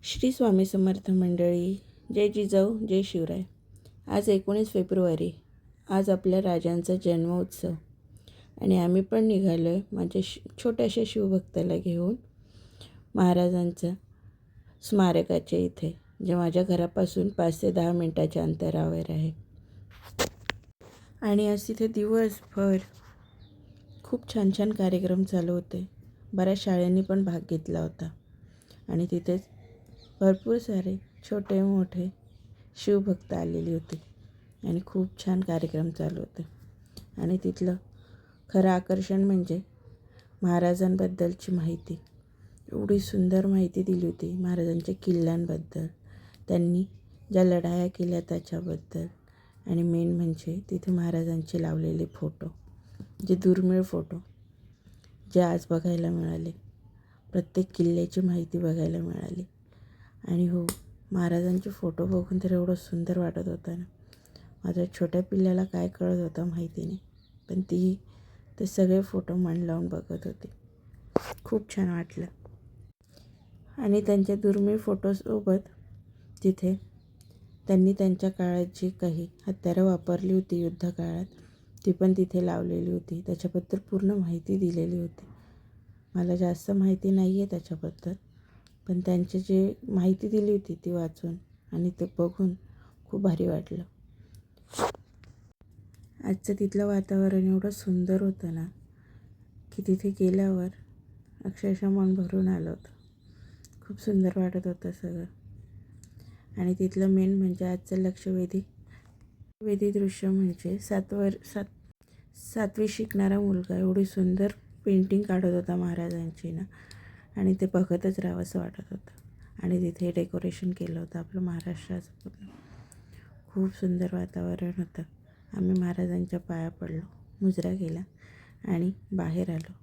श्री स्वामी समर्थ मंडळी, जय जिजाऊ जय शिवराय. आज 19 फेब्रुवारी. आज आपल्या राजांचा जन्मोत्सव आणि आम्ही पण निघालो आहे माझ्या छोट्याशा शिवभक्ताला घेऊन महाराजांचं स्मारकाच्या इथे, जे माझ्या घरापासून 5 ते 10 मिनटाच्या अंतरावर आहे. आणि आज तिथे दिवसभर खूप छान छान कार्यक्रम चालू होते. बऱ्याच शाळांनी पण भाग घेतला होता आणि तिथेच भरपूर सारे छोटे मोठे शिवभक्त आलेले होते आणि खूप छान कार्यक्रम चालू होते. आणि तिथलं खरं आकर्षण म्हणजे महाराजांबद्दलची माहिती. एवढी सुंदर माहिती दिली होती महाराजांच्या किल्ल्यांबद्दल, त्यांनी ज्या लढाया केल्या त्याच्याबद्दल, आणि मेन म्हणजे तिथे महाराजांचे लावलेले फोटो, जे दुर्मिळ फोटो जे आज बघायला मिळाले. प्रत्येक किल्ल्याची माहिती बघायला मिळाली. आणि हो, महाराजांचे फोटो बघून तर एवढं सुंदर वाटत होतं ना. माझ्या छोट्या पिल्ल्याला काय कळत होतं माहिती नाही, पण ती ते सगळे फोटो मन लावून बघत होती. खूप छान वाटलं. आणि त्यांच्या दुर्मिळ फोटोसोबत तिथे त्यांनी त्यांच्या काळात जी काही हत्यारं वापरली होती युद्धकाळात, ती पण तिथे लावलेली होती. त्याच्याबद्दल पूर्ण माहिती दिलेली होती. मला जास्त माहिती नाही आहे त्याच्याबद्दल, पण त्यांची जी माहिती दिली होती ती वाचून आणि ते बघून खूप भारी वाटलं. आजचं तिथलं वातावरण एवढं सुंदर होतं ना, की तिथे गेल्यावर अक्षरशः मन भरून आलं होतं. खूप सुंदर वाटत होतं सगळं. आणि तिथलं मेन म्हणजे आजचं लक्षवेधी दृश्य म्हणजे सातवी शिकणारा मुलगा एवढी सुंदर पेंटिंग काढत होता महाराजांची ना, आणि ते बघतच राहावंसं वाटत होतं. आणि तिथे डेकोरेशन केलं होतं आपलं महाराष्ट्राचं पूर्ण. खूप सुंदर वातावरण होतं. आम्ही महाराजांच्या पाया पडलो, मुजरा केला आणि बाहेर आलो.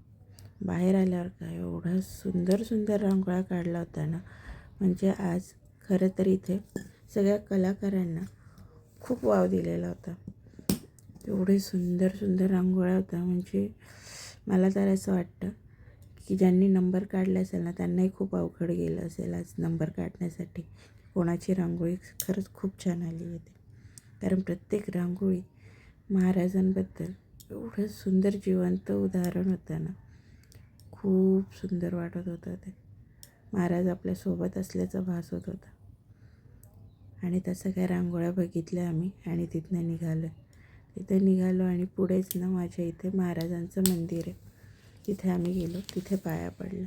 बाहेर आल्यावर काय एवढा सुंदर रांगोळ्या काढला होता ना, म्हणजे आज खरं तर इथे सगळ्या कलाकारांना खूप वाव दिलेला होता. एवढे सुंदर रांगोळ्या होत्या, म्हणजे मला तर असं वाटतं की ज्यांनी नंबर काढले असेल ना, त्यांनाही खूप अवघड गेलं असेल आज नंबर काढण्यासाठी. कोणाची रांगोळी खरंच खूप छान आली होती, कारण प्रत्येक रांगोळी महाराजांबद्दल एवढं सुंदर जिवंत उदाहरण होतं ना. खूप सुंदर वाटत होतं ते. महाराज आपल्यासोबत असल्याचा भास होत होता. आणि त्या सगळ्या रांगोळ्या बघितल्या आम्ही आणि तिथनं निघालो आणि पुढेच ना माझ्या इथे महाराजांचं मंदिर आहे, तिथे आम्ही गेलो. तिथे पाया पडलं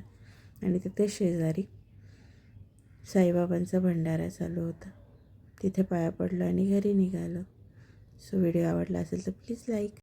आणि तिथे शेजारी साईबाबांचा भंडारा चालू होता. तिथे पाया पडलो आणि घरी निघालो. सो व्हिडिओ आवडला असेल तर प्लीज लाईक